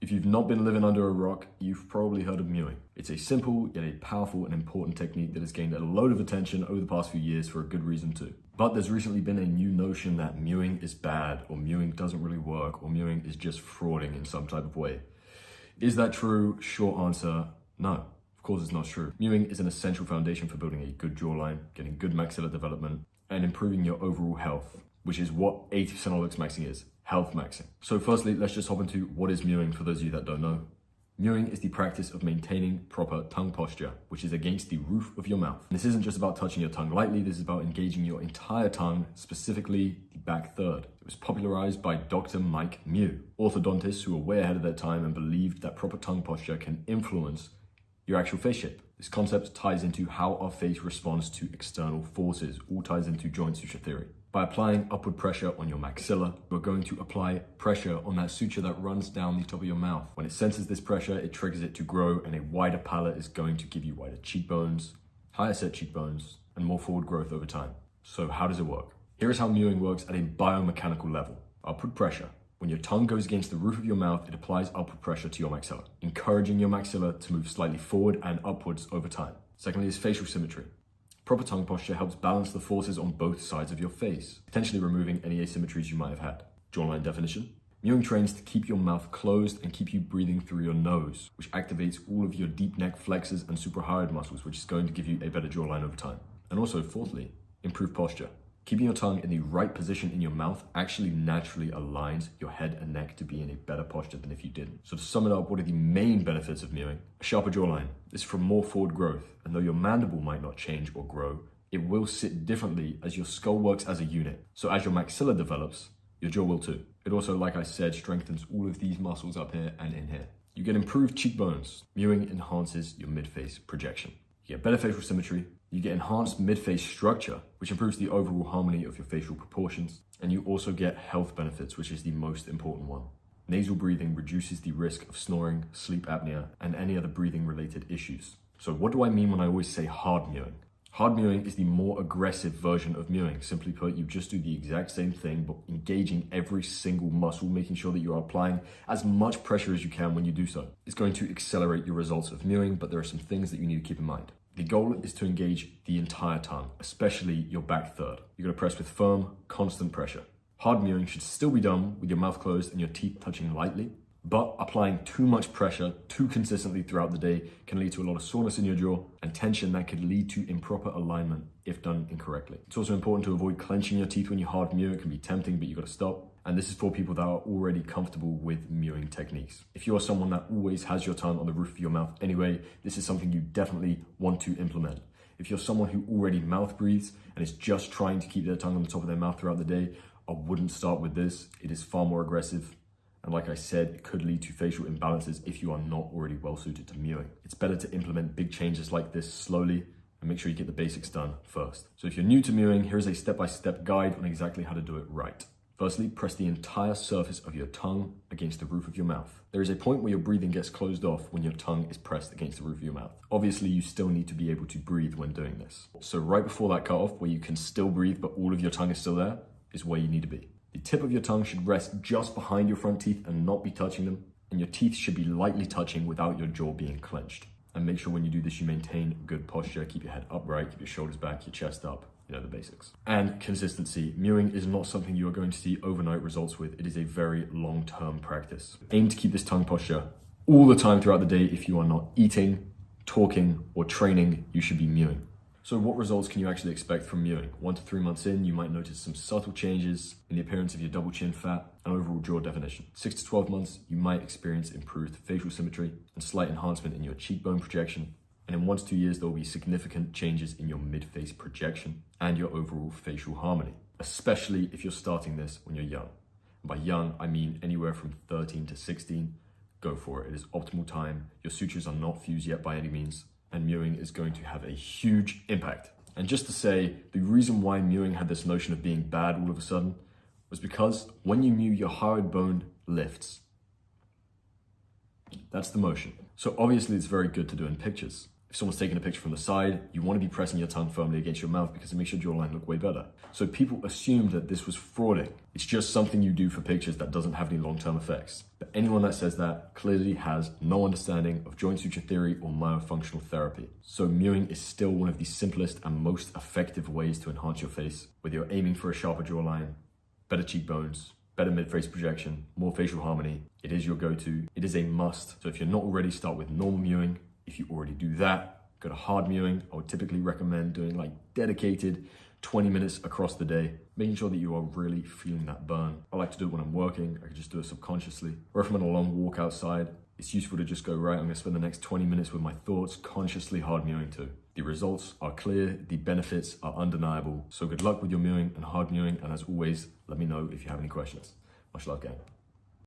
If you've not been living under a rock, you've probably heard of mewing. It's a simple yet a powerful and important technique that has gained a load of attention over the past few years for a good reason too. But there's recently been a new notion that mewing is bad, or mewing doesn't really work, or mewing is just frauding in some type of way. Is that true? Short answer, no. Of course it's not true. Mewing is an essential foundation for building a good jawline, getting good maxilla development, and improving your overall health, which is what 80% of looksmaxxing is. Health maxing. So firstly, let's just hop into what is mewing for those of you that don't know. Mewing is the practice of maintaining proper tongue posture, which is against the roof of your mouth. And this isn't just about touching your tongue lightly, this is about engaging your entire tongue, specifically the back third. It was popularized by Dr. Mike Mew, orthodontists who were way ahead of their time and believed that proper tongue posture can influence your actual face shape. This concept ties into how our face responds to external forces, all ties into joint suture theory. By applying upward pressure on your maxilla, we're going to apply pressure on that suture that runs down the top of your mouth. When it senses this pressure, it triggers it to grow, and a wider palate is going to give you wider cheekbones, higher set cheekbones, and more forward growth over time. So how does it work? Here is how mewing works at a biomechanical level. Upward pressure. When your tongue goes against the roof of your mouth, it applies upward pressure to your maxilla, encouraging your maxilla to move slightly forward and upwards over time. Secondly is facial symmetry. Proper tongue posture helps balance the forces on both sides of your face, potentially removing any asymmetries you might have had. Jawline definition. Mewing trains to keep your mouth closed and keep you breathing through your nose, which activates all of your deep neck flexors and suprahyoid muscles, which is going to give you a better jawline over time. And also, fourthly, improve posture. Keeping your tongue in the right position in your mouth actually naturally aligns your head and neck to be in a better posture than if you didn't. So to sum it up, what are the main benefits of mewing? A sharper jawline. This is for more forward growth, and though your mandible might not change or grow, it will sit differently as your skull works as a unit. So as your maxilla develops, your jaw will too. It also, like I said, strengthens all of these muscles up here and in here. You get improved cheekbones. Mewing enhances your mid-face projection. You get better facial symmetry. You get enhanced mid-face structure, which improves the overall harmony of your facial proportions. And you also get health benefits, which is the most important one. Nasal breathing reduces the risk of snoring, sleep apnea, and any other breathing related issues. So what do I mean when I always say hard mewing? Hard mewing is the more aggressive version of mewing. Simply put, you just do the exact same thing, but engaging every single muscle, making sure that you are applying as much pressure as you can when you do so. It's going to accelerate your results of mewing, but there are some things that you need to keep in mind. The goal is to engage the entire tongue, especially your back third. You're going to press with firm, constant pressure. Hard mewing should still be done with your mouth closed and your teeth touching lightly, but applying too much pressure too consistently throughout the day can lead to a lot of soreness in your jaw and tension that could lead to improper alignment if done incorrectly. It's also important to avoid clenching your teeth when you hard mew. It can be tempting, but you got to stop. And this is for people that are already comfortable with mewing techniques. If you're someone that always has your tongue on the roof of your mouth anyway, this is something you definitely want to implement. If you're someone who already mouth breathes and is just trying to keep their tongue on the top of their mouth throughout the day, I wouldn't start with this. It is far more aggressive. And like I said, it could lead to facial imbalances if you are not already well suited to mewing. It's better to implement big changes like this slowly and make sure you get the basics done first. So if you're new to mewing, here's a step-by-step guide on exactly how to do it right. Firstly, press the entire surface of your tongue against the roof of your mouth. There is a point where your breathing gets closed off when your tongue is pressed against the roof of your mouth. Obviously, you still need to be able to breathe when doing this. So right before that cutoff, where you can still breathe but all of your tongue is still there, is where you need to be. The tip of your tongue should rest just behind your front teeth and not be touching them, and your teeth should be lightly touching without your jaw being clenched. And make sure when you do this, you maintain good posture, keep your head upright, keep your shoulders back, your chest up. You know, the basics. And consistency. Mewing is not something you are going to see overnight results with. It is a very long-term practice. Aim to keep this tongue posture all the time throughout the day. If you are not eating, talking, or training, you should be mewing. So what results can you actually expect from mewing? 1 to 3 months in, you might notice some subtle changes in the appearance of your double chin fat and overall jaw definition. 6 to 12 months, you might experience improved facial symmetry and slight enhancement in your cheekbone projection. And in 1 to 2 years, there will be significant changes in your mid-face projection and your overall facial harmony, especially if you're starting this when you're young. And by young, I mean anywhere from 13 to 16. Go for it. It is optimal time. Your sutures are not fused yet by any means, and mewing is going to have a huge impact. And just to say, the reason why mewing had this notion of being bad all of a sudden was because when you mew, your hyoid bone lifts. That's the motion. So obviously it's very good to do in pictures. If someone's taking a picture from the side, you want to be pressing your tongue firmly against your mouth because it makes your jawline look way better. So people assumed that this was frauding. It's just something you do for pictures that doesn't have any long-term effects. The But anyone that says that clearly has no understanding of joint suture theory or myofunctional therapy. So mewing is still one of the simplest and most effective ways to enhance your face. Whether you're aiming for a sharper jawline, better cheekbones, better mid-face projection, more facial harmony, it is your go-to. It is a must. So if you're not already, start with normal mewing. If you already do that, go to hard mewing. I would typically recommend doing like dedicated 20 minutes across the day, making sure that you are really feeling that burn. I like to do it when I'm working. I can just do it subconsciously. Or if I'm on a long walk outside, it's useful to just go, right, I'm gonna spend the next 20 minutes with my thoughts, consciously hard mewing too. The results are clear, the benefits are undeniable. So good luck with your mewing and hard mewing. And as always, let me know if you have any questions. Much love, gang.